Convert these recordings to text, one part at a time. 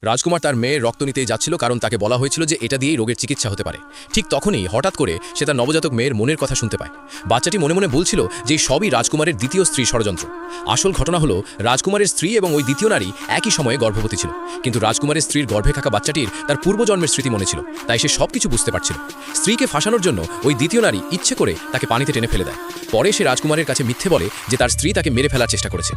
রাজকুমার তার মেয়ের রক্ত নিতেই যাচ্ছিল, কারণ তাকে বলা হয়েছিল যে এটা দিয়েই রোগের চিকিৎসা হতে পারে। ঠিক তখনই হঠাৎ করে সে তার নবজাতক মেয়ের মনের কথা শুনতে পায়। বাচ্চাটি মনে মনে বলছিল যে সবই রাজকুমারের দ্বিতীয় স্ত্রীর ষড়যন্ত্র। আসল ঘটনা হলো, রাজকুমারের স্ত্রী এবং ওই দ্বিতীয় নারী একই সময়ে গর্ভবতী ছিল, কিন্তু রাজকুমারের স্ত্রীর গর্ভে থাকা বাচ্চাটির তার পূর্বজন্মের স্মৃতি মনে ছিল, তাই সে সবকিছু বুঝতে পারছিল। স্ত্রীকে ফাঁসানোর জন্য ওই দ্বিতীয় নারী ইচ্ছে করে তাকে পানিতে টেনে ফেলে দেয়। পরে সে রাজকুমারের কাছে মিথ্যে বলে যে তার স্ত্রী তাকে মেরে ফেলার চেষ্টা করেছে।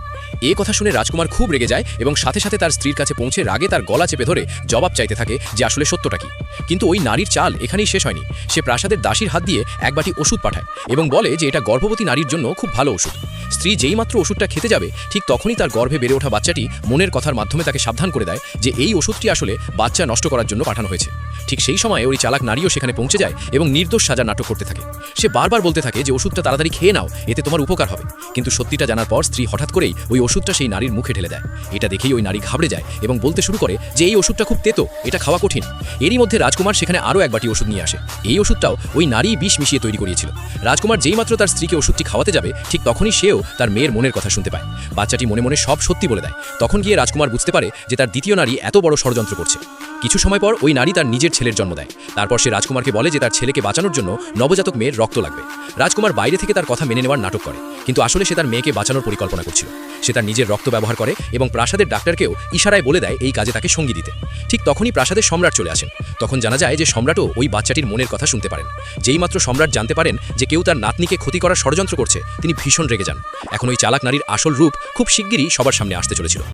এই কথা শুনে রাজকুমার খুব রেগে যায় এবং সাথে সাথে তার স্ত্রীর কাছে পৌঁছে রাগে তার গলা চেপে ধরে জবাব চাইতে থাকে যে আসলে সত্যটা কি। কিন্তু ওই নারীর চাল এখানেই শেষ হয়নি। সে প্রাসাদের দাসীর হাত দিয়ে এক বাটি ওষুধ পাঠায় এবং বলে যে এটা গর্ভবতী নারীর জন্য খুব ভালো ওষুধ। স্ত্রী যেই মাত্র ওষুধটা খেতে যাবে, ঠিক তখনই তার গর্ভে বেড়ে ওঠা বাচ্চাটি মনের কথার মাধ্যমে তাকে সাবধান করে দেয় যে এই ওষুধটি আসলে বাচ্চা নষ্ট করার জন্য পাঠানো হয়েছে। ঠিক সেই সময় ওই চালাক নারীও সেখানে পৌঁছে যায় এবং নির্দোষ সাজা নাটক করতে থাকে। সে বারবার বলতে থাকে যে ওষুধটা তাড়াতাড়ি খেয়ে নাও, এতে তোমার উপকার হবে। কিন্তু সত্যিটা জানার পর স্ত্রী হঠাৎ করেই ওই ওষুধটা সেই নারীর মুখে ঢেলে দেয়। এটা দেখেই ওই নারী ঘাবড়ে যায় এবং বলতে শুরু করে যে এই ওষুধটা খুব তেতো, এটা খাওয়া কঠিন। এরই মধ্যে রাজকুমার সেখানে আরও এক বাটি ওষুধ নিয়ে আসে। এই ওষুধটাও ওই নারী বিষ মিশিয়ে তৈরি করিয়েছিল। রাজকুমার যেই মাত্র তার স্ত্রীকে ওষুধটি খাওয়াতে যাবে, ঠিক তখনই সেও তার মেয়ের মনের কথা শুনতে পায়। বাচ্চাটি মনে মনে সব সত্যি বলে দেয়। তখন গিয়ে রাজকুমার বুঝতে পারে যে তার দ্বিতীয় নারী এত বড় ষড়যন্ত্র করছে। কিছু সময় পর ওই নারী তার নিজের ছেলের জন্ম দেয়। তারপর সে রাজকুমারকে বলে যে তার ছেলেকে বাঁচানোর জন্য নবজাতক মেয়ের রক্ত লাগবে। রাজকুমার বাইরে থেকে তার কথা মেনে নেওয়ার নাটক করে, কিন্তু আসলে সে তার মেয়েকে বাঁচানোর পরিকল্পনা করছিল। সে তার নিজের রক্ত ব্যবহার করে এবং প্রাসাদের ডাক্তারকেও ইশারায় বলে দেয় এই কাজে তাকে সঙ্গী দিতে। ঠিক তখনই প্রাসাদের সম্রাট চলে আসেন। তখন জানা যায় যে সম্রাটও ওই বাচ্চাটির মনের কথা শুনতে পারেন। যেই মাত্র সম্রাট জানতে পারেন যে কেউ তার নাতনিকে ক্ষতি করার ষড়যন্ত্র করছে, তিনি ভীষণ রেগে যান। এখন ওই চালাক নারীর আসল রূপ খুব শিগগিরই সবার সামনে আসতে চলেছিল।